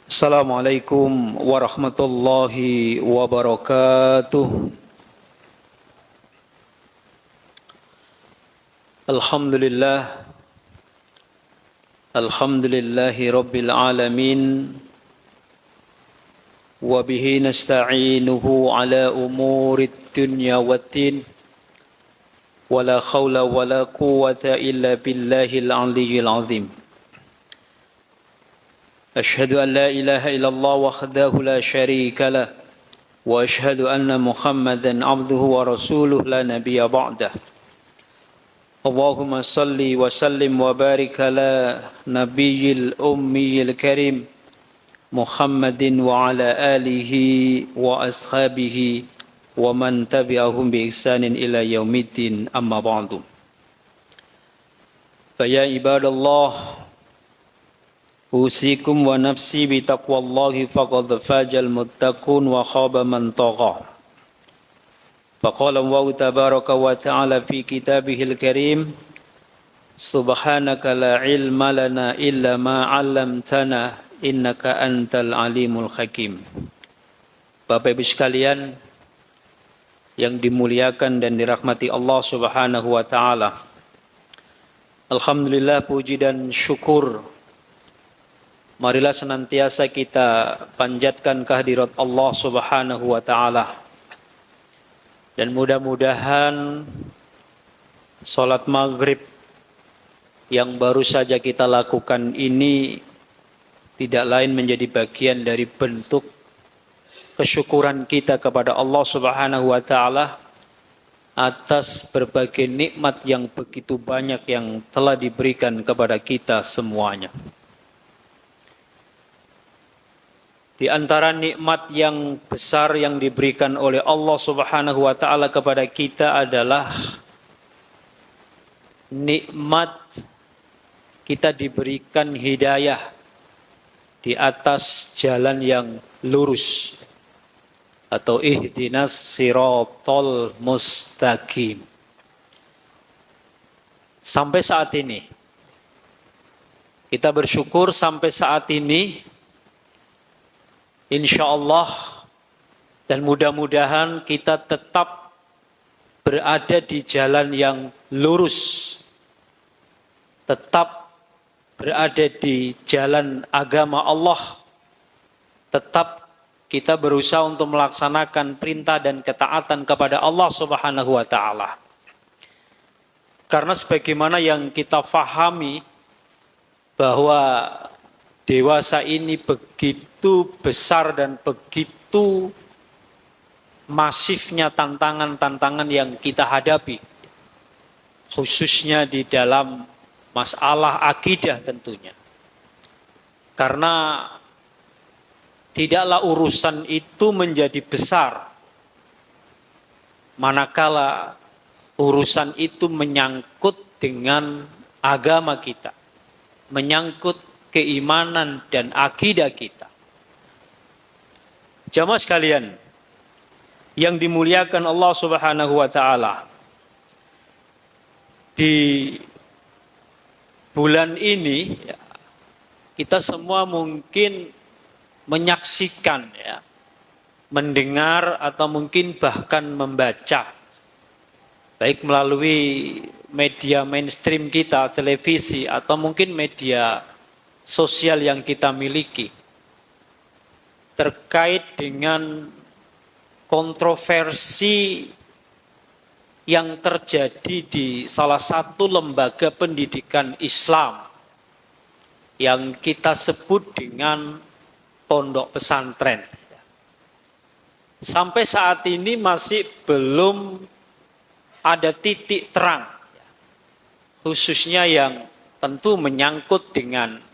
Assalamualaikum warahmatullahi wabarakatuh. Alhamdulillah, alhamdulillahi rabbil alamin. Wa bihi nasta'inuhu ala umurid dunya waddin. Wa la khawla wa la quwwata illa billahil aliyyil azim. أشهد أن لا إله إلا الله وحده لا شريك له وأشهد أن محمدا عبده ورسوله لا نبي بعده اللهم صل وسلم وبارك على نبي الأمي الكريم محمد وعلى آله وأصحابه ومن تبعهم بإحسان إلى يوم الدين أما بعد فيا عباد الله أوصيكم ونفسي بتقوى الله فقد فاز المتقون وخاب من طغى فقال الله تبارك وتعالى في كتابه الكريم سبحانك لا علم لنا إلا ما علمتنا إنك أنت العليم الحكيم. Bapak Ibu sekalian yang dimuliakan dan dirahmati Allah Subhanahu wa taala. Alhamdulillah, puji dan syukur marilah senantiasa kita panjatkan kehadirat Allah Subhanahu wa taala. Dan mudah-mudahan salat maghrib yang baru saja kita lakukan ini tidak lain menjadi bagian dari bentuk kesyukuran kita kepada Allah Subhanahu wa taala atas berbagai nikmat yang begitu banyak yang telah diberikan kepada kita semuanya. Di antara nikmat yang besar yang diberikan oleh Allah Subhanahu wa taala kepada kita adalah nikmat kita diberikan hidayah di atas jalan yang lurus atau ihdinas siratal mustaqim. Sampai saat ini kita bersyukur sampai saat ini insya Allah dan mudah-mudahan kita tetap berada di jalan yang lurus, tetap berada di jalan agama Allah, tetap kita berusaha untuk melaksanakan perintah dan ketaatan kepada Allah Subhanahu wa taala. Karena sebagaimana yang kita fahami bahwa dewasa ini begitu besar dan begitu masifnya tantangan-tantangan yang kita hadapi. Khususnya di dalam masalah akidah tentunya. Karena tidaklah urusan itu menjadi besar manakala urusan itu menyangkut dengan agama kita. Menyangkut keimanan dan akidah kita. Jamaah sekalian yang dimuliakan Allah Subhanahu wa taala. Di bulan ini kita semua mungkin menyaksikan mendengar atau mungkin bahkan membaca baik melalui media mainstream kita, televisi atau mungkin media sosial yang kita miliki terkait dengan kontroversi yang terjadi di salah satu lembaga pendidikan Islam yang kita sebut dengan pondok pesantren. Sampai saat ini masih belum ada titik terang, khususnya yang tentu menyangkut dengan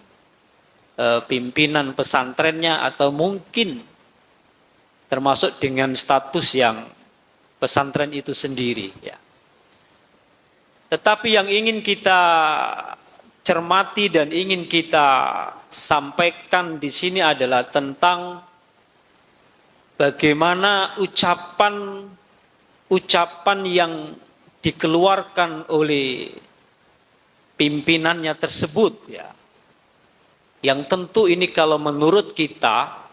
pimpinan pesantrennya atau mungkin termasuk dengan status yang pesantren itu sendiri. Tetapi yang ingin kita cermati dan ingin kita sampaikan di sini adalah tentang bagaimana ucapan yang dikeluarkan oleh pimpinannya tersebut Yang tentu ini kalau menurut kita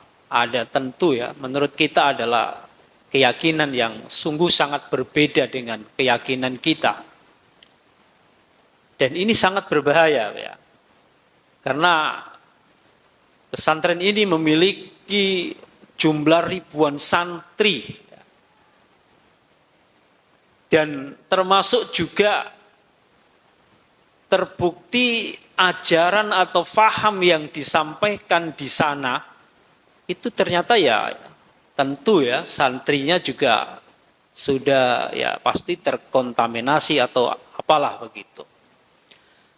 menurut kita adalah keyakinan yang sungguh sangat berbeda dengan keyakinan kita. Dan ini sangat berbahaya ya. Karena pesantren ini memiliki jumlah ribuan santri. Dan termasuk juga terbukti ajaran atau faham yang disampaikan di sana itu ternyata ya tentu ya santrinya juga sudah ya pasti terkontaminasi atau apalah begitu.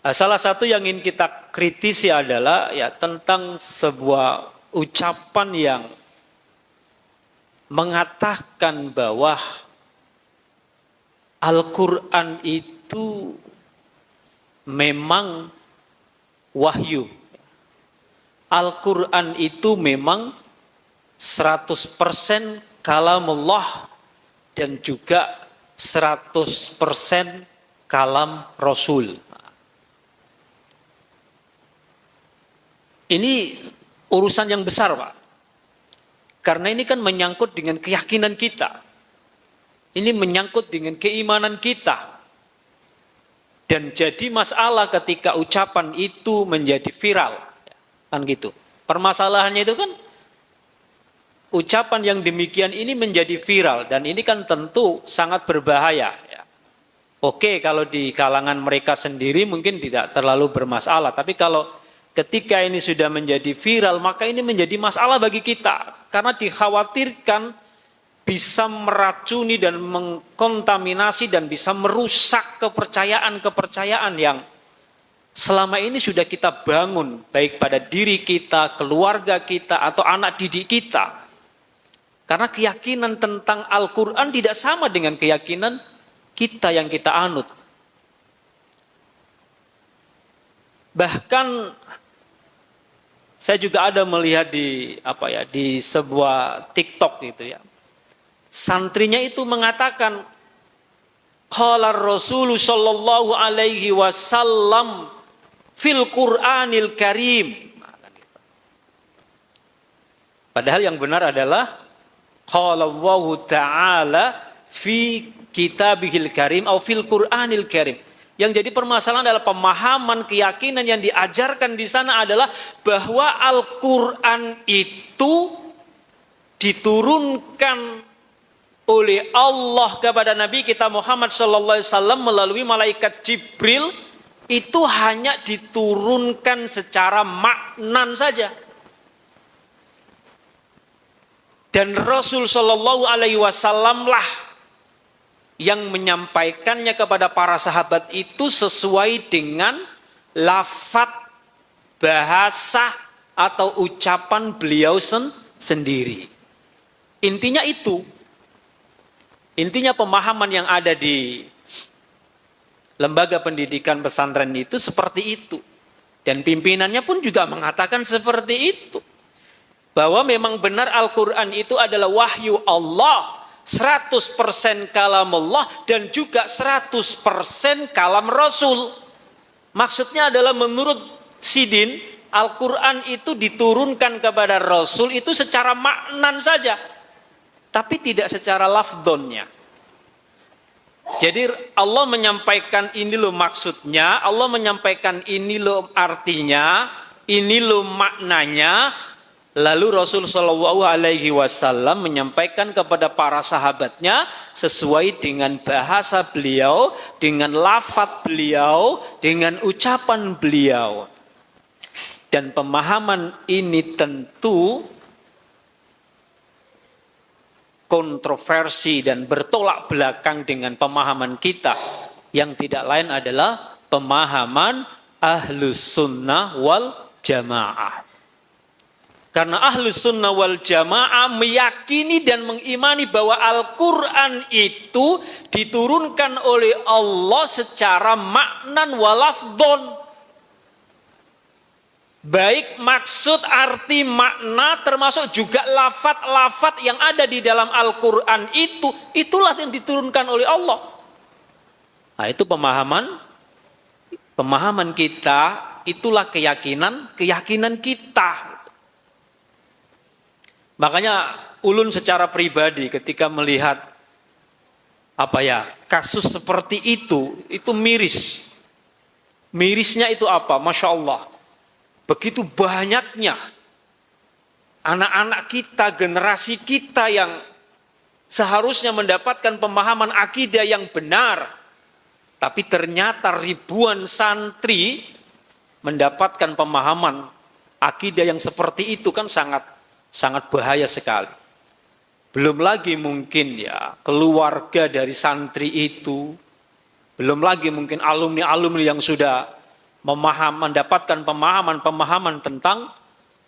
Nah, salah satu yang ingin kita kritisi adalah ya tentang sebuah ucapan yang mengatakan bahwa Al-Quran itu memang wahyu. Al-Quran itu memang 100% kalamullah dan juga 100% kalam Rasul. Ini urusan yang besar, Pak. Karena ini kan menyangkut dengan keyakinan kita. Ini menyangkut dengan keimanan kita. Dan jadi masalah ketika ucapan itu menjadi viral. Kan gitu. Permasalahannya itu kan ucapan yang demikian ini menjadi viral. Dan ini kan tentu sangat berbahaya. Oke, kalau di kalangan mereka sendiri mungkin tidak terlalu bermasalah. Tapi kalau ketika ini sudah menjadi viral, maka ini menjadi masalah bagi kita. Karena dikhawatirkan bisa meracuni dan mengkontaminasi dan bisa merusak kepercayaan-kepercayaan yang selama ini sudah kita bangun, baik pada diri kita, keluarga kita, atau anak didik kita. Karena keyakinan tentang Al-Quran tidak sama dengan keyakinan kita yang kita anut. Bahkan saya juga ada melihat di sebuah TikTok gitu ya. Santrinya itu mengatakan qala Rasul sallallahu alaihi wasallam fil Qur'anil Karim. Padahal yang benar adalah qala Allah taala fi kitabihil karim atau fil Qur'anil Karim. Yang jadi permasalahan adalah pemahaman keyakinan yang diajarkan di sana adalah bahwa Al-Qur'an itu diturunkan oleh Allah kepada Nabi kita Muhammad sallallahu alaihi wasallam melalui malaikat Jibril, itu hanya diturunkan secara maknan saja. Dan Rasul sallallahu alaihi wasallam lah yang menyampaikannya kepada para sahabat itu sesuai dengan lafaz bahasa atau ucapan beliau sendiri. Intinya itu. Intinya pemahaman yang ada di lembaga pendidikan pesantren itu seperti itu. Dan pimpinannya pun juga mengatakan seperti itu. Bahwa memang benar Al-Quran itu adalah wahyu Allah. 100% kalamullah dan juga 100% kalam Rasul. Maksudnya adalah menurut Sidin, Al-Quran itu diturunkan kepada Rasul itu secara maknan saja. Tapi tidak secara lafdzonnya. Jadi Allah menyampaikan ini loh maksudnya, Allah menyampaikan ini loh artinya, ini loh maknanya. Lalu Rasul Shallallahu Alaihi Wasallam menyampaikan kepada para sahabatnya sesuai dengan bahasa beliau, dengan lafaz beliau, dengan ucapan beliau. Dan pemahaman ini tentu kontroversi dan bertolak belakang dengan pemahaman kita yang tidak lain adalah pemahaman Ahlus Sunnah wal Jamaah. Karena Ahlus Sunnah wal Jamaah meyakini dan mengimani bahwa Al-Quran itu diturunkan oleh Allah secara maknan walafdon. Baik maksud, arti, makna, termasuk juga lafaz-lafaz yang ada di dalam Al-Quran itu, itulah yang diturunkan oleh Allah. Nah itu pemahaman kita itulah keyakinan kita. Makanya ulun secara pribadi ketika melihat kasus seperti itu miris. Mirisnya itu apa? Masya Allah. Begitu banyaknya anak-anak kita, generasi kita yang seharusnya mendapatkan pemahaman akidah yang benar. Tapi ternyata ribuan santri mendapatkan pemahaman akidah yang seperti itu kan sangat bahaya sekali. Belum lagi mungkin keluarga dari santri itu, belum lagi mungkin alumni-alumni yang sudah mendapatkan pemahaman tentang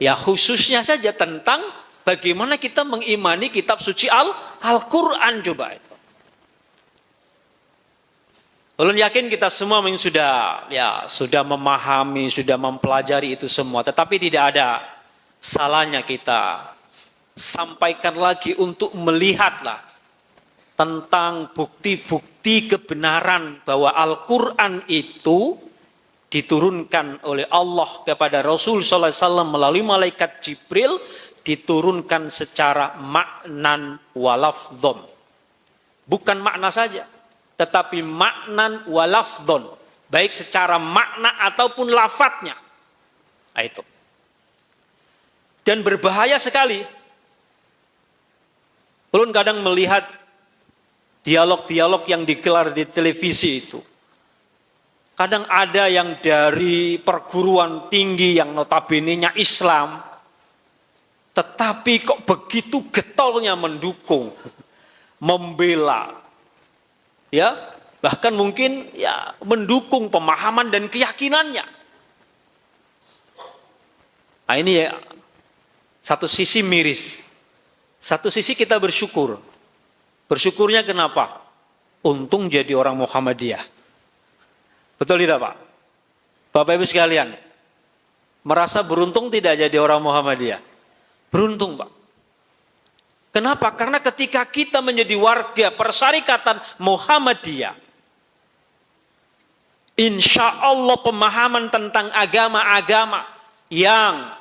khususnya saja tentang bagaimana kita mengimani kitab suci Al-Quran coba itu. Ulun yakin kita semua sudah memahami, sudah mempelajari itu semua, tetapi tidak ada salahnya kita sampaikan lagi untuk melihatlah tentang bukti-bukti kebenaran bahwa Al-Quran itu diturunkan oleh Allah kepada Rasul sallallahu alaihi wasallam melalui malaikat Jibril, diturunkan secara maknan walafdhon. Bukan makna saja, tetapi maknan walafdhon, baik secara makna ataupun lafadznya. Nah, itu. Dan berbahaya sekali. Ulun kadang melihat dialog-dialog yang digelar di televisi itu. Kadang ada yang dari perguruan tinggi yang notabene-nya Islam, tetapi kok begitu getolnya mendukung, membela, bahkan mungkin mendukung pemahaman dan keyakinannya. Nah, ini satu sisi miris. Satu sisi kita bersyukur. Bersyukurnya kenapa? Untung jadi orang Muhammadiyah. Betul tidak Pak? Bapak Ibu sekalian, merasa beruntung tidak jadi orang Muhammadiyah? Beruntung Pak. Kenapa? Karena ketika kita menjadi warga persyarikatan Muhammadiyah, insya Allah pemahaman tentang agama-agama yang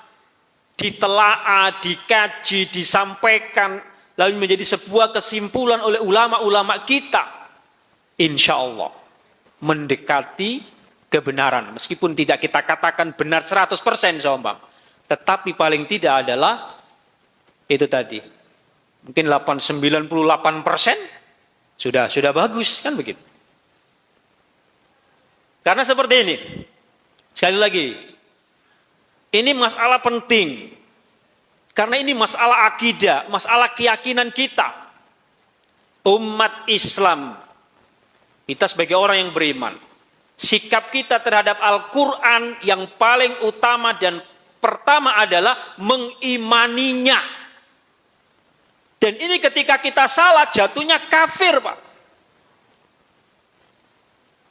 ditelaah, dikaji, disampaikan, lalu menjadi sebuah kesimpulan oleh ulama-ulama kita, insya Allah mendekati kebenaran. Meskipun tidak kita katakan benar 100% sombang, tetapi paling tidak adalah itu tadi, mungkin 98% sudah bagus, kan begitu. Karena seperti ini, sekali lagi, ini masalah penting. Karena ini masalah akidah, masalah keyakinan kita. Umat Islam, kita sebagai orang yang beriman, sikap kita terhadap Al-Quran yang paling utama dan pertama adalah mengimaninya. Dan ini ketika kita salah, jatuhnya kafir Pak.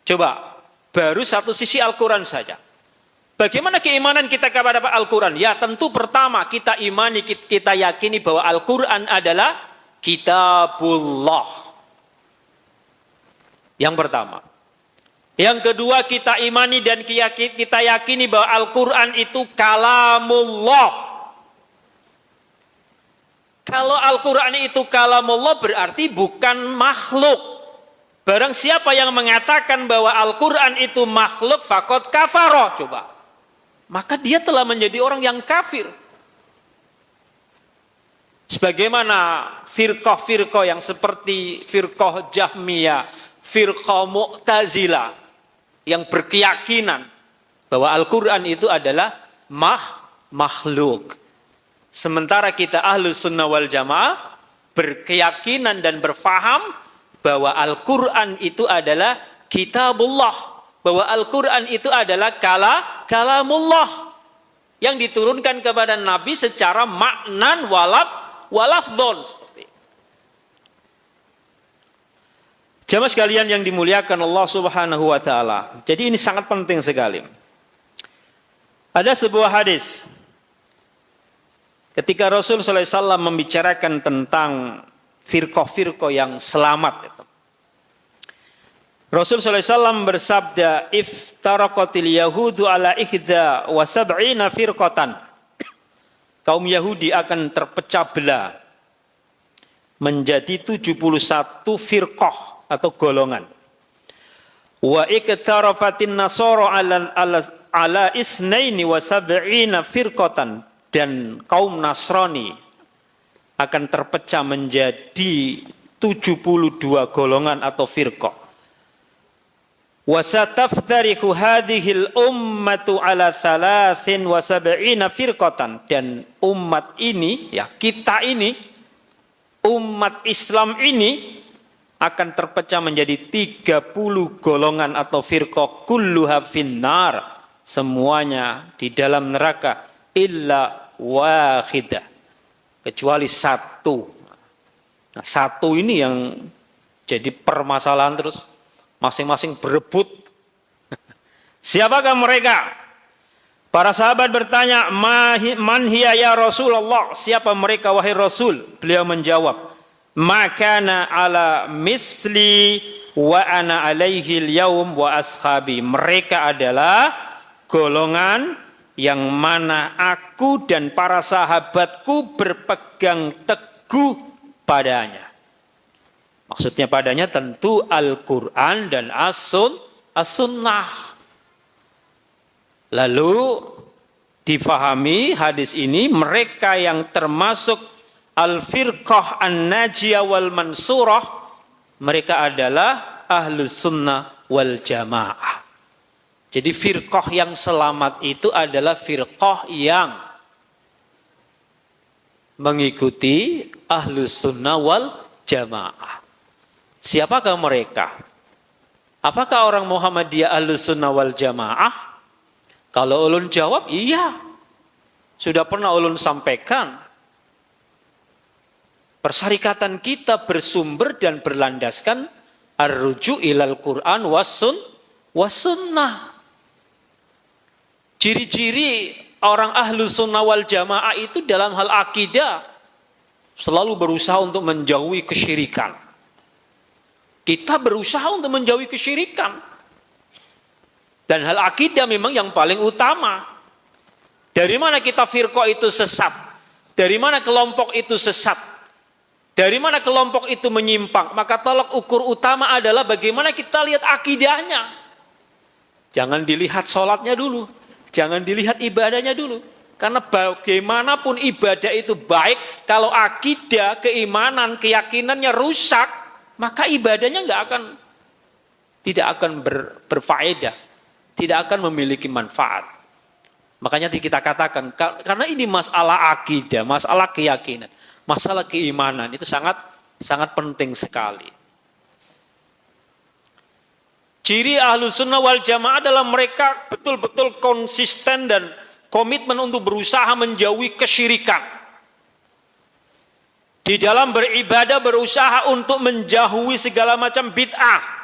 Coba, baru satu sisi Al-Quran saja. Bagaimana keimanan kita kepada Al-Quran? Ya tentu pertama kita imani, kita yakini bahwa Al-Quran adalah kitabullah. Yang pertama. Yang kedua kita imani dan kita yakini bahwa Al-Quran itu kalamullah. Kalau Al-Quran itu kalamullah berarti bukan makhluk. Barang siapa yang mengatakan bahwa Al-Quran itu makhluk, faqad kafara. Coba. Maka dia telah menjadi orang yang kafir. Sebagaimana firqah-firqah yang seperti firqah Jahmiyah, firqah Mu'tazilah, yang berkeyakinan bahwa Al-Quran itu adalah makhluk. Sementara kita Ahlus Sunnah wal Jamaah berkeyakinan dan berfaham bahwa Al-Quran itu adalah kitabullah. Bahwa Al-Quran itu adalah kalamullah yang diturunkan kepada Nabi secara maknan walafdhon. Jamaah sekalian yang dimuliakan Allah Subhanahu wa taala. Jadi ini sangat penting sekali. Ada sebuah hadis ketika Rasul sallallahu alaihi wasallam membicarakan tentang firqah-firqah yang selamat. Rasul sallallahu alaihi wasallam bersabda, "Iftaraqatil yahudu ala ihda wa sab'ina firqatan." Kaum Yahudi akan terpecah belah menjadi 71 firqah atau golongan. Wa iktarafatin nasara ala isnaini wa sab'ina firqatan, dan kaum Nasrani akan terpecah menjadi 72 golongan atau firqah. Wa sataftariqu hadhil ummatu ala 73 firqatan, dan umat ini, ya kita ini, umat Islam ini akan terpecah menjadi 30 golongan atau firqah, kulluha finnar, semuanya di dalam neraka, illa wahidah, kecuali satu. Nah, satu ini yang jadi permasalahan terus, masing-masing berebut. Siapakah mereka? Para sahabat bertanya, man hiya ya Rasulullah? Siapa mereka wahai Rasul? Beliau menjawab, makana ala misli wa ana alaihi al-yaum wa ashabi. Mereka adalah golongan yang mana aku dan para sahabatku berpegang teguh padanya. Maksudnya padanya tentu Al-Quran dan As-Sunnah. Lalu difahami hadis ini, mereka yang termasuk Al-Firqah An-Najiyah wal Mansurah, mereka adalah Ahlus Sunnah wal Jamaah. Jadi firqah yang selamat itu adalah firqah yang mengikuti Ahlus Sunnah wal Jamaah. Siapakah mereka? Apakah orang Muhammadiyah Ahlus Sunnah wal Jamaah? Kalau ulun jawab, iya. Sudah pernah ulun sampaikan. Persyarikatan kita bersumber dan berlandaskan ar-ruju' ilal Quran was sunnah. Ciri-ciri orang ahlu sunnah wal jamaah itu dalam hal akidah selalu berusaha untuk menjauhi kesyirikan. Kita berusaha untuk menjauhi kesyirikan. Dan hal akidah memang yang paling utama. Dari mana kita firqah itu sesat? Dari mana kelompok itu sesat? Dari mana kelompok itu menyimpang? Maka tolak ukur utama adalah bagaimana kita lihat akidahnya. Jangan dilihat sholatnya dulu. Jangan dilihat ibadahnya dulu. Karena bagaimanapun ibadah itu baik, kalau akidah, keimanan, keyakinannya rusak, maka ibadahnya tidak akan berfaedah. Tidak akan memiliki manfaat. Makanya kita katakan, karena ini masalah akidah, masalah keyakinan, masalah keimanan, itu sangat penting sekali. Ciri ahlu sunnah wal jamaah adalah mereka betul-betul konsisten dan komitmen untuk berusaha menjauhi kesyirikan. Di dalam beribadah berusaha untuk menjauhi segala macam bid'ah.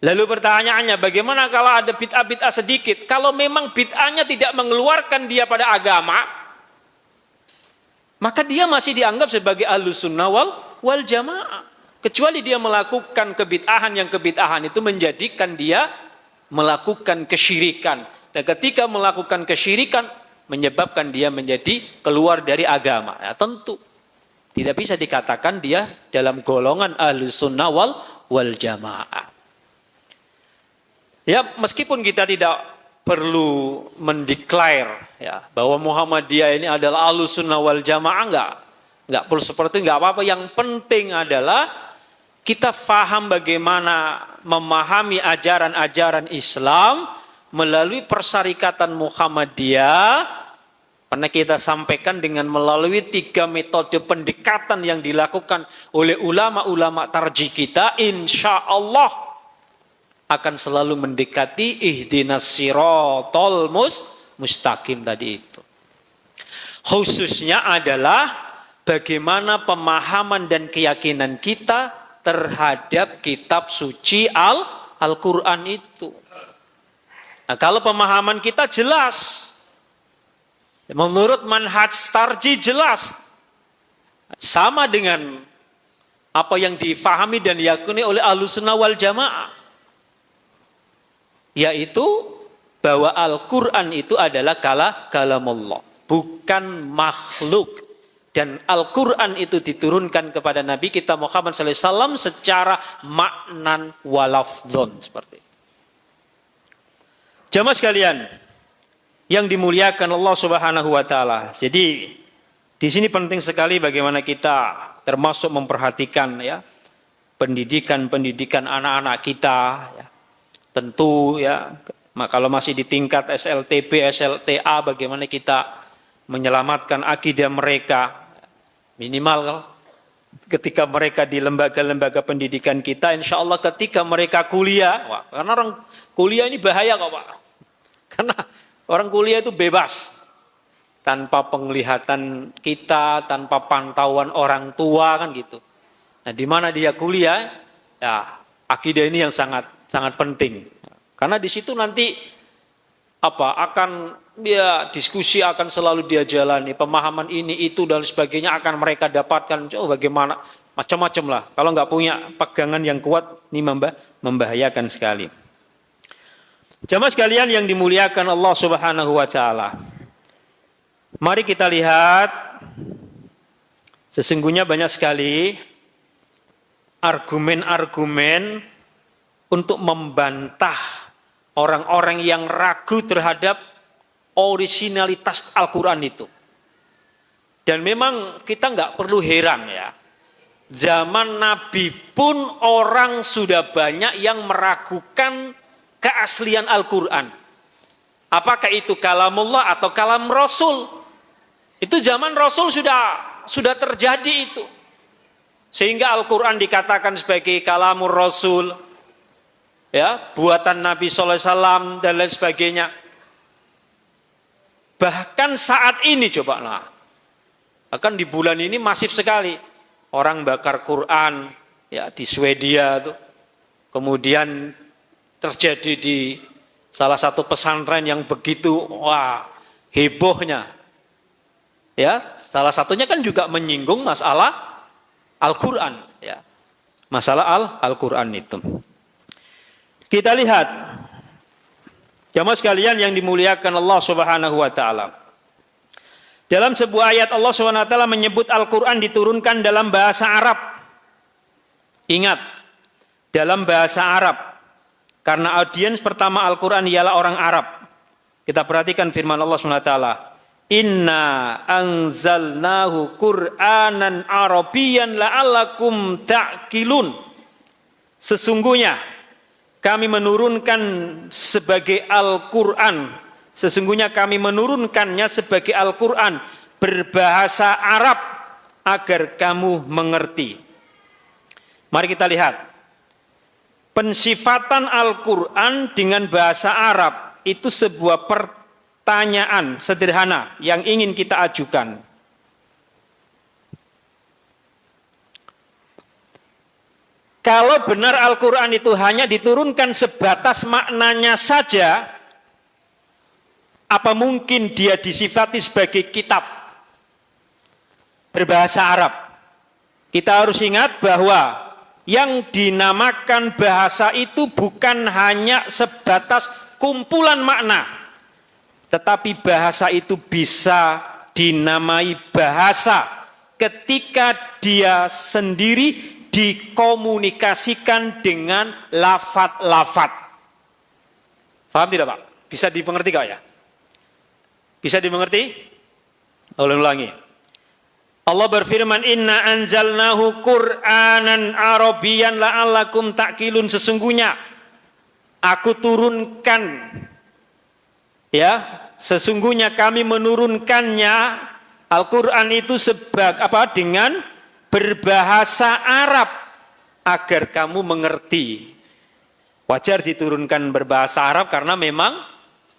Lalu pertanyaannya, bagaimana kalau ada bid'ah-bid'ah sedikit? Kalau memang bid'ahnya tidak mengeluarkan dia pada agama, maka dia masih dianggap sebagai ahlus sunnah wal jamaah. Kecuali dia melakukan kebid'ahan, yang kebid'ahan itu menjadikan dia melakukan kesyirikan. Dan ketika melakukan kesyirikan, menyebabkan dia menjadi keluar dari agama. Ya, tentu tidak bisa dikatakan dia dalam golongan ahlus sunnah wal jamaah. Ya, meskipun kita tidak perlu mendeklar ya bahwa Muhammadiyah ini adalah ahlus sunnah wal jamaah, enggak perlu seperti itu, enggak apa-apa. Yang penting adalah kita faham bagaimana memahami ajaran-ajaran Islam melalui persyarikatan Muhammadiyah. Pernah kita sampaikan dengan melalui 3 metode pendekatan yang dilakukan oleh ulama-ulama tarjih kita, insya Allah akan selalu mendekati ihdinas siratal mustaqim tadi itu. Khususnya adalah bagaimana pemahaman dan keyakinan kita terhadap kitab suci Al-Quran itu. Nah, kalau pemahaman kita jelas, menurut manhaj tarjih jelas, sama dengan apa yang difahami dan diyakini oleh Ahlussunnah wal Jamaah, yaitu bahwa Al-Quran itu adalah kalamullah, bukan makhluk. Dan Al-Quran itu diturunkan kepada Nabi kita Muhammad SAW secara maknan walafdhon. Seperti itu. Jamaah sekalian yang dimuliakan Allah Subhanahu wa Ta'ala. Jadi di sini penting sekali bagaimana kita termasuk memperhatikan ya pendidikan anak-anak kita ya. Tentu ya kalau masih di tingkat SLTB, SLTA, bagaimana kita menyelamatkan akidah mereka. Minimal ketika mereka di lembaga-lembaga pendidikan kita, insya Allah ketika mereka kuliah, karena orang kuliah ini bahaya kok Pak. Karena orang kuliah itu bebas. Tanpa penglihatan kita, tanpa pantauan orang tua kan gitu. Nah di mana dia kuliah, ya akidah ini yang sangat penting. Karena di situ nanti akan dia diskusi akan selalu dia jalani, pemahaman ini itu dan sebagainya akan mereka dapatkan. Bagaimana macam-macam lah. Kalau nggak punya pegangan yang kuat, ini membahayakan sekali. Jamaah sekalian yang dimuliakan Allah Subhanahu wa Ta'ala. Mari kita lihat, sesungguhnya banyak sekali argumen-argumen untuk membantah orang-orang yang ragu terhadap originalitas Al-Quran itu. Dan memang kita nggak perlu heran ya. Zaman Nabi pun orang sudah banyak yang meragukan keaslian Al-Quran. Apakah itu kalamullah atau kalam Rasul? Itu zaman Rasul sudah terjadi itu. Sehingga Al-Quran dikatakan sebagai kalamur Rasul. Ya, buatan Nabi SAW dan lain sebagainya. Bahkan saat ini bahkan di bulan ini masif sekali orang bakar Quran ya di Swedia tuh. Kemudian terjadi di salah satu pesantren yang begitu hebohnya. Ya, salah satunya kan juga menyinggung masalah Al-Quran ya. Masalah Al-Quran itu. Kita lihat, jamaah sekalian yang dimuliakan Allah Subhanahu wa Ta'ala. Dalam sebuah ayat Allah Subhanahu wa Ta'ala menyebut Al-Quran diturunkan dalam bahasa Arab. Ingat, dalam bahasa Arab. Karena audiens pertama Al-Quran ialah orang Arab. Kita perhatikan firman Allah Subhanahu wa Ta'ala. Inna anzalnahu Qur'anan Arabiyyan la'allakum ta'qilun. Sesungguhnya kami menurunkan sebagai Al-Quran. Sesungguhnya kami menurunkannya sebagai Al-Quran berbahasa Arab agar kamu mengerti. Mari kita lihat. Pensifatan Al-Quran dengan bahasa Arab itu sebuah pertanyaan sederhana yang ingin kita ajukan. Kalau benar Al-Quran itu hanya diturunkan sebatas maknanya saja, apa mungkin dia disifati sebagai kitab berbahasa Arab? Kita harus ingat bahwa yang dinamakan bahasa itu bukan hanya sebatas kumpulan makna, tetapi bahasa itu bisa dinamai bahasa ketika dia sendiri dikomunikasikan dengan lafat-lafat. Paham tidak Pak? Bisa dimengerti Kak ya? Bisa dimengerti? Ulangi. Allah berfirman, Inna anzalnahu Qur'anan Arabiyyan la'allakum ta'qilun. Sesungguhnya aku turunkan, ya, sesungguhnya kami menurunkannya Al-Quran itu dengan berbahasa Arab agar kamu mengerti. Wajar diturunkan berbahasa Arab karena memang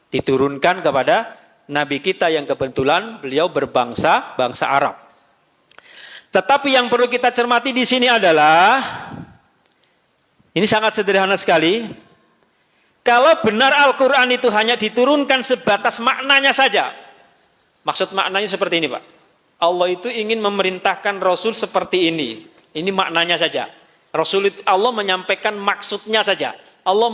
diturunkan kepada Nabi kita yang kebetulan beliau berbangsa Arab. Tetapi yang perlu kita cermati di sini adalah, ini sangat sederhana sekali. Kalau benar Al-Quran itu hanya diturunkan sebatas maknanya saja, maksud maknanya seperti ini Pak. Allah itu ingin memerintahkan Rasul seperti ini. Ini maknanya saja. Allah menyampaikan maksudnya saja. Allah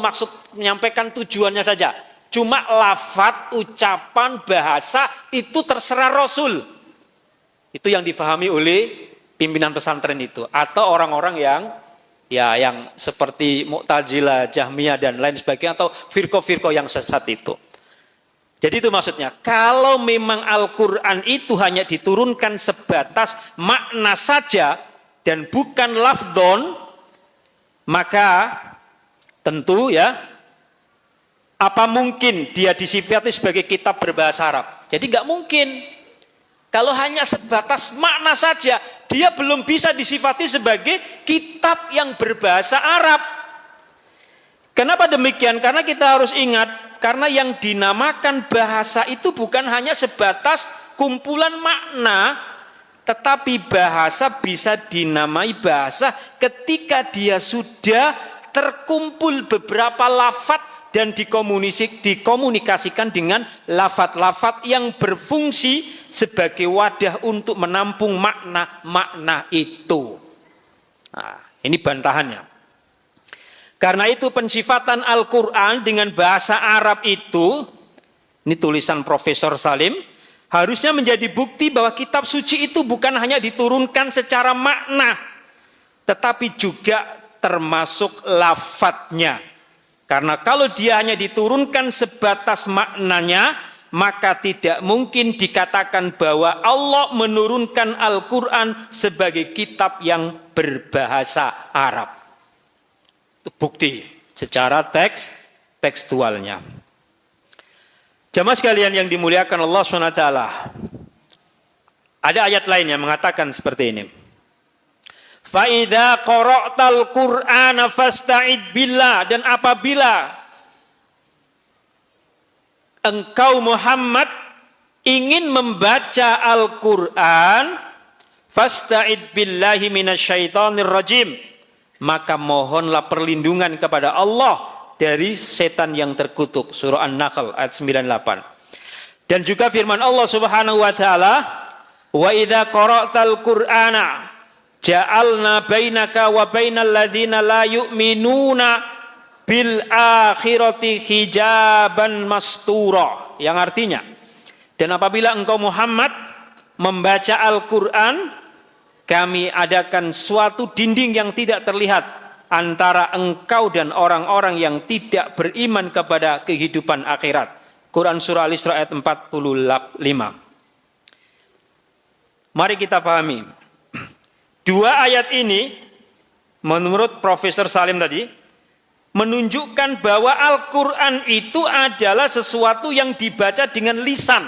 menyampaikan tujuannya saja. Cuma lafadz, ucapan, bahasa itu terserah Rasul. Itu yang difahami oleh pimpinan pesantren itu. Atau orang-orang yang seperti Mu'tazilah, Jahmiyah dan lain sebagainya, atau firqah-firqah yang sesat itu. Jadi itu maksudnya, kalau memang Al-Quran itu hanya diturunkan sebatas makna saja dan bukan lafdon, maka tentu apa mungkin dia disifati sebagai kitab berbahasa Arab? Jadi nggak mungkin. Kalau hanya sebatas makna saja, dia belum bisa disifati sebagai kitab yang berbahasa Arab. Kenapa demikian? Karena kita harus ingat, karena yang dinamakan bahasa itu bukan hanya sebatas kumpulan makna, tetapi bahasa bisa dinamai bahasa ketika dia sudah terkumpul beberapa lafadz dan dikomunikasikan dengan lafadz-lafadz yang berfungsi sebagai wadah untuk menampung makna-makna itu. Nah, ini bantahannya. Karena itu pensifatan Al-Quran dengan bahasa Arab itu, ini tulisan Profesor Salim, harusnya menjadi bukti bahwa kitab suci itu bukan hanya diturunkan secara makna, tetapi juga termasuk lafadznya. Karena kalau dia hanya diturunkan sebatas maknanya, maka tidak mungkin dikatakan bahwa Allah menurunkan Al-Quran sebagai kitab yang berbahasa Arab. Itu bukti secara tekstualnya. Jamaah sekalian yang dimuliakan Allah SWT, ada ayat lain yang mengatakan seperti ini. Fa'idha qara'tal Qur'ana fasta'id billah, dan apabila engkau Muhammad ingin membaca Al-Quran, fasta'id billahi minasyaitonir rajim, maka mohonlah perlindungan kepada Allah dari setan yang terkutuk. Surah An-Nahl ayat 98. Dan juga firman Allah Subhanahu wa taala, wa idza qara'tal Qur'ana ja'alna bainaka wa bainal ladzina la yu'minuna bil akhirati hijaban mastura. Yang artinya, dan apabila engkau Muhammad membaca Al-Quran, kami adakan suatu dinding yang tidak terlihat antara engkau dan orang-orang yang tidak beriman kepada kehidupan akhirat. Quran Surah Al-Isra ayat 45. Mari kita pahami. Dua ayat ini, menurut Profesor Salim tadi, menunjukkan bahwa Al-Quran itu adalah sesuatu yang dibaca dengan lisan.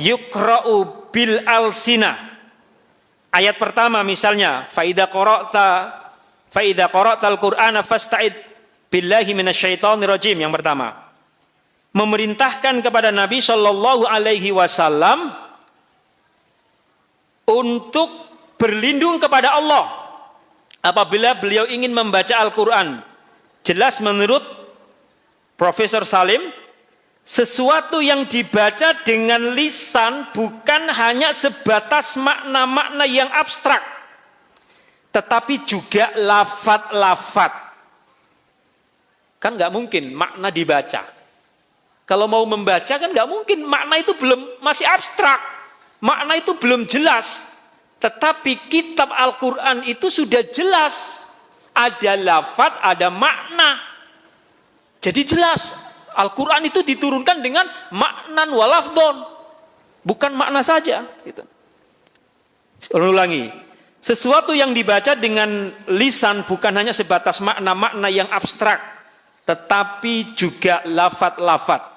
Yukra'u bil alsina. Ayat pertama misalnya, Fa'idha qara'tal Qur'ana fasta'id billahi minasyaitonir rajim, yang pertama. Memerintahkan kepada Nabi Shallallahu Alaihi Wasallam untuk berlindung kepada Allah apabila beliau ingin membaca Al-Quran. Jelas menurut Profesor Salim, sesuatu yang dibaca dengan lisan bukan hanya sebatas makna-makna yang abstrak, tetapi juga lafadz-lafadz. Kan nggak mungkin makna dibaca. Kalau mau membaca kan nggak mungkin, makna itu masih abstrak, makna itu belum jelas. Tetapi kitab Al-Quran itu sudah jelas, ada lafadz, ada makna. Jadi jelas, Al-Quran itu diturunkan dengan maknan walafdon, bukan makna saja. Gitu. Ulangi, sesuatu yang dibaca dengan lisan bukan hanya sebatas makna-makna yang abstrak, tetapi juga lafadz-lafadz.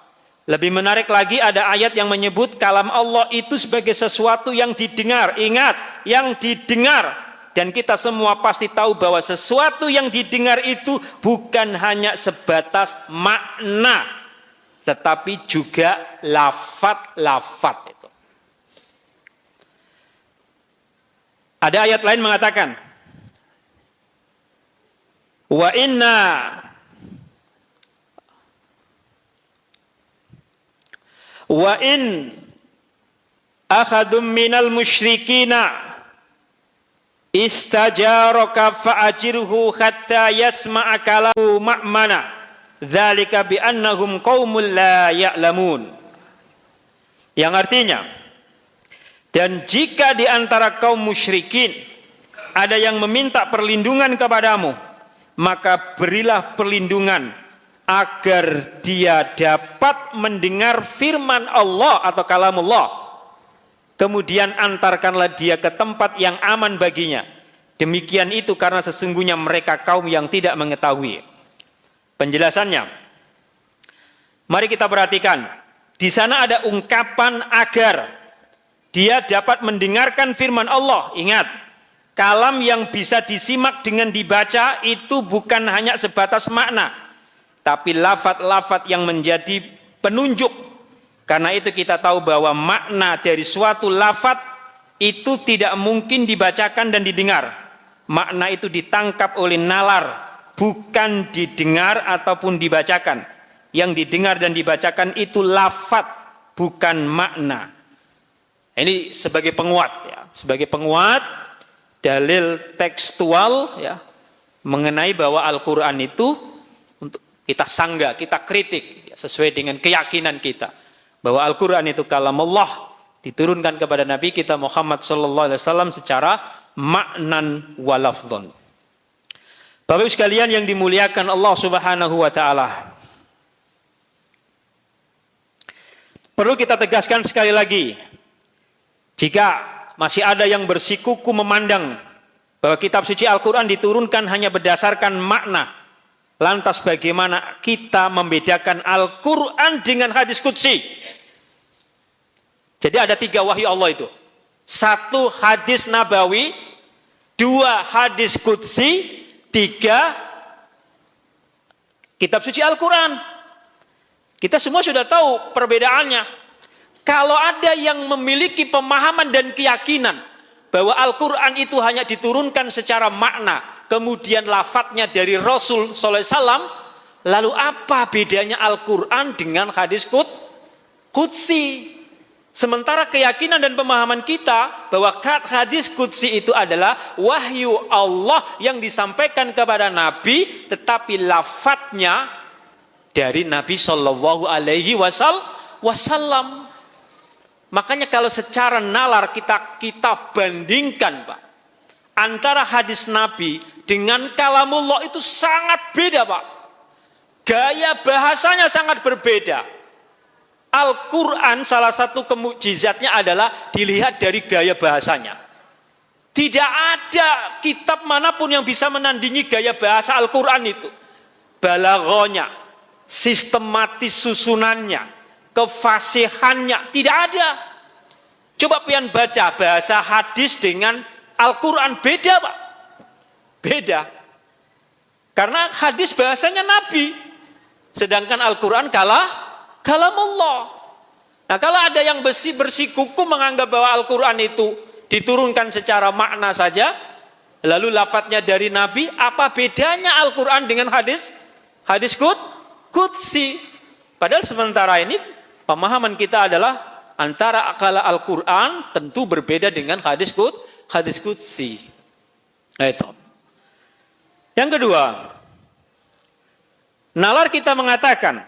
Lebih menarik lagi, ada ayat yang menyebut kalam Allah itu sebagai sesuatu yang didengar. Ingat, yang didengar. Dan kita semua pasti tahu bahwa sesuatu yang didengar itu bukan hanya sebatas makna, tetapi juga lafadz-lafadz itu. Ada ayat lain mengatakan, wa in akhadum minal musyrikina istajaraka fa'ajirhu hatta yasma'a kalahu ma'mana dzalika bi annahum qaumul la ya'lamun. Yang artinya, dan jika di antara kaum musyrikin ada yang meminta perlindungan kepadamu, maka berilah perlindungan agar dia dapat mendengar firman Allah atau kalamullah. Kemudian antarkanlah dia ke tempat yang aman baginya. Demikian itu karena sesungguhnya mereka kaum yang tidak mengetahui. Penjelasannya, mari kita perhatikan. Di sana ada ungkapan agar dia dapat mendengarkan firman Allah. Ingat, kalam yang bisa disimak dengan dibaca itu bukan hanya sebatas makna, tapi lafaz-lafaz yang menjadi penunjuk. Karena itu kita tahu bahwa makna dari suatu lafaz itu tidak mungkin dibacakan dan didengar. Makna itu ditangkap oleh nalar, bukan didengar ataupun dibacakan. Yang didengar dan dibacakan itu lafaz, bukan makna. Ini sebagai penguat, ya, sebagai penguat dalil tekstual, ya, mengenai bahwa Al-Quran itu untuk kita sanggah, kita kritik, ya, sesuai dengan keyakinan kita bahwa Al-Quran itu kalamullah, diturunkan kepada Nabi kita Muhammad SAW secara maknan wa lafdhon. Bapak Ibu sekalian yang dimuliakan Allah Subhanahu wa taala, perlu kita tegaskan sekali lagi, jika masih ada yang bersikuku memandang bahwa kitab suci Al-Quran diturunkan hanya berdasarkan makna, lantas bagaimana kita membedakan Al-Quran dengan hadis qudsi? Jadi ada 3 wahyu Allah itu. 1 hadis nabawi, 2 hadis qudsi, 3 kitab suci Al-Quran. Kita semua sudah tahu perbedaannya. Kalau ada yang memiliki pemahaman dan keyakinan bahwa Al-Quran itu hanya diturunkan secara makna, kemudian lafadznya dari Rasul SAW, lalu apa bedanya Al-Quran dengan hadis qudsi? Sementara keyakinan dan pemahaman kita bahwa hadis qudsi itu adalah wahyu Allah yang disampaikan kepada Nabi, tetapi lafadznya dari Nabi Shallallahu Alaihi Wasallam. Makanya kalau secara nalar kita bandingkan, Pak, antara hadis Nabi dengan kalamullah itu sangat beda, Pak. Gaya bahasanya sangat berbeda. Al-Quran salah satu kemukjizatnya adalah dilihat dari gaya bahasanya. Tidak ada kitab manapun yang bisa menandingi gaya bahasa Al-Quran itu. Balaghahnya, sistematis susunannya, kefasihannya, tidak ada. Coba pian baca bahasa hadis dengan Al-Quran, beda, Pak. Beda. Karena hadis bahasanya Nabi, sedangkan Al-Quran kalamullah. Nah, kalau ada yang bersikuku menganggap bahwa Al-Quran itu diturunkan secara makna saja, lalu lafadznya dari Nabi, apa bedanya Al-Quran dengan hadis qudsi? Padahal sementara ini pemahaman kita adalah antara akal Al-Quran tentu berbeda dengan hadis qudsi. Nah, itu. Yang kedua, nalar kita mengatakan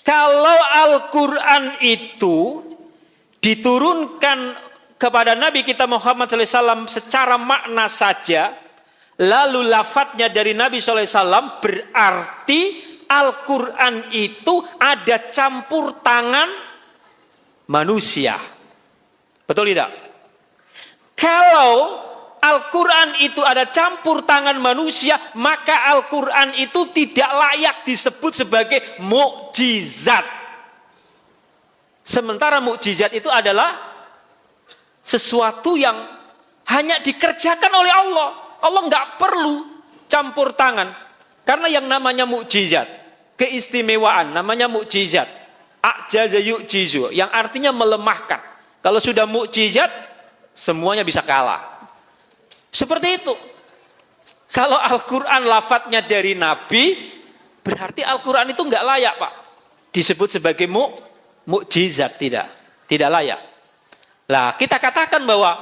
kalau Al-Quran itu diturunkan kepada Nabi kita Muhammad SAW secara makna saja, lalu lafadznya dari Nabi SAW, berarti Al-Quran itu ada campur tangan manusia. Betul tidak? Kalau Al-Quran itu ada campur tangan manusia, maka Al-Quran itu tidak layak disebut sebagai mukjizat. Sementara mukjizat itu adalah sesuatu yang hanya dikerjakan oleh Allah. Allah nggak perlu campur tangan. Karena yang namanya mukjizat, keistimewaan, namanya mukjizat. A'jaza yu'jizu, yang artinya melemahkan. Kalau sudah mukjizat, semuanya bisa kalah. Seperti itu. Kalau Al-Quran lafadznya dari Nabi, berarti Al-Quran itu nggak layak, Pak, disebut sebagai mukjizat. Tidak layak. Lah, kita katakan bahwa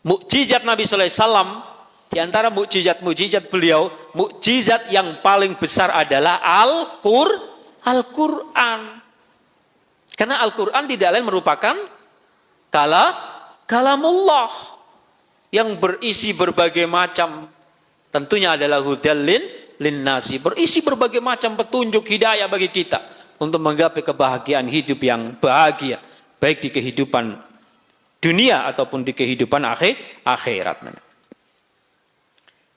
Mukjizat Nabi sallallahu alaihi wasallam, di antara mukjizat beliau, mukjizat yang paling besar adalah Al-Qur'an. Karena Al-Qur'an tidak lain merupakan kalamullah yang berisi berbagai macam, tentunya adalah hudal linnasi, berisi berbagai macam petunjuk hidayah bagi kita untuk menggapai kebahagiaan hidup yang bahagia, baik di kehidupan dunia ataupun di kehidupan akhirat.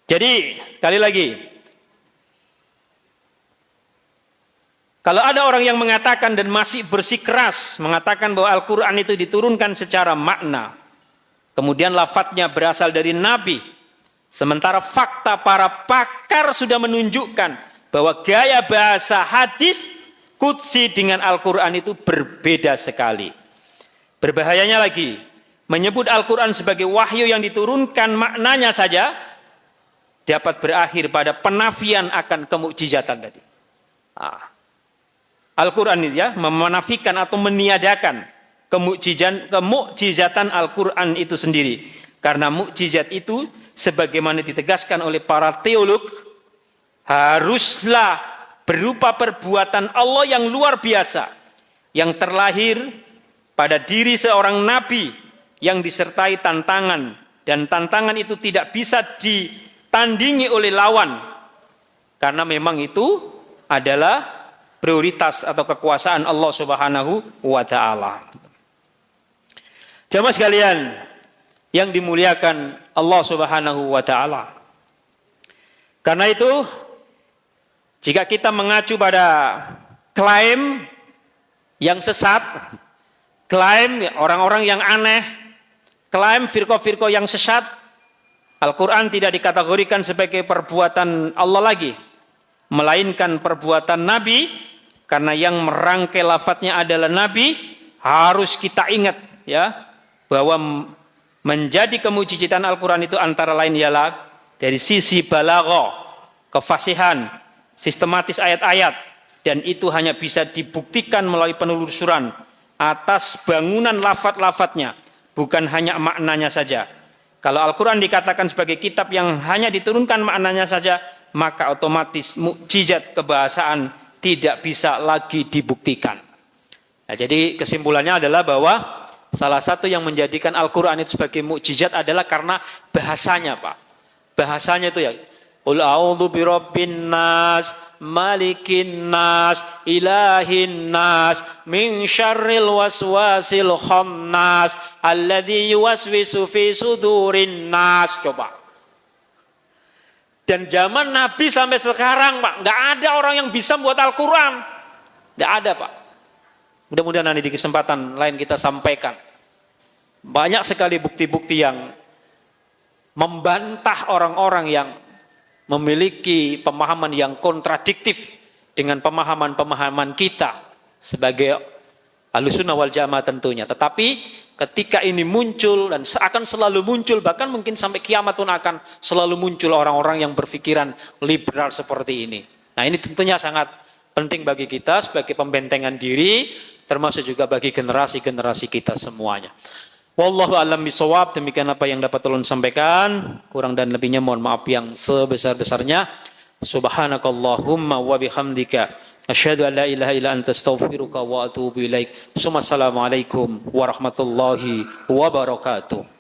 Jadi sekali lagi, kalau ada orang yang mengatakan dan masih bersikeras mengatakan bahwa Al-Quran itu diturunkan secara makna, kemudian lafadznya berasal dari Nabi, sementara fakta para pakar sudah menunjukkan bahwa gaya bahasa hadis qudsi dengan Al-Quran itu berbeda sekali. Berbahayanya lagi, menyebut Al-Quran sebagai wahyu yang diturunkan maknanya saja dapat berakhir pada penafian akan kemukjizatan tadi. Al-Quran itu ya, menafikan atau meniadakan kemukjizatan Al-Quran itu sendiri. Karena mukjizat itu sebagaimana ditegaskan oleh para teolog haruslah berupa perbuatan Allah yang luar biasa yang terlahir pada diri seorang nabi yang disertai tantangan, dan tantangan itu tidak bisa ditandingi oleh lawan karena memang itu adalah prioritas atau kekuasaan Allah Subhanahu wa taala. Jamaah sekalian yang dimuliakan Allah Subhanahu wa taala. Karena itu jika kita mengacu pada klaim yang sesat, klaim orang-orang yang aneh, klaim firqah-firqah yang sesat, Al-Quran tidak dikategorikan sebagai perbuatan Allah lagi, melainkan perbuatan Nabi, karena yang merangkai lafadznya adalah Nabi. Harus kita ingat ya, bahwa menjadi kemujizatan Al-Quran itu antara lain ialah dari sisi balaghah, kefasihan, sistematis ayat-ayat, dan itu hanya bisa dibuktikan melalui penelusuran atas bangunan lafadz-lafadznya, bukan hanya maknanya saja. Kalau Al-Quran dikatakan sebagai kitab yang hanya diturunkan maknanya saja, maka otomatis mukjizat kebahasaan tidak bisa lagi dibuktikan. Nah, jadi kesimpulannya adalah bahwa salah satu yang menjadikan Al-Quran itu sebagai mukjizat adalah karena bahasanya, Pak. Bahasanya itu ya, Qul a'udzu birabbin nas, malikin nas, ilahin nas, min syarril waswasil khannas, alladzi yuwaswisu fi sudurin nas. Coba. Dan zaman Nabi sampai sekarang, Pak, nggak ada orang yang bisa membuat Al-Quran. Nggak ada, Pak. Mudah-mudahan nanti di kesempatan lain kita sampaikan. Banyak sekali bukti-bukti yang membantah orang-orang yang memiliki pemahaman yang kontradiktif dengan pemahaman-pemahaman kita sebagai Ahlussunnah wal Jamaah tentunya. Tetapi ketika ini muncul dan akan selalu muncul, bahkan mungkin sampai kiamat pun akan selalu muncul orang-orang yang berpikiran liberal seperti ini. Nah, ini tentunya sangat penting bagi kita sebagai pembentengan diri, termasuk juga bagi generasi-generasi kita semuanya. Wallahu a'lam bishawab. Demikian apa yang dapat ulun sampaikan. Kurang dan lebihnya mohon maaf yang sebesar-besarnya. Subhanakallahumma wa bihamdika asyhadu an la ilaha illa anta astaghfiruka wa atubu ilaik. Assalamualaikum warahmatullahi wabarakatuh.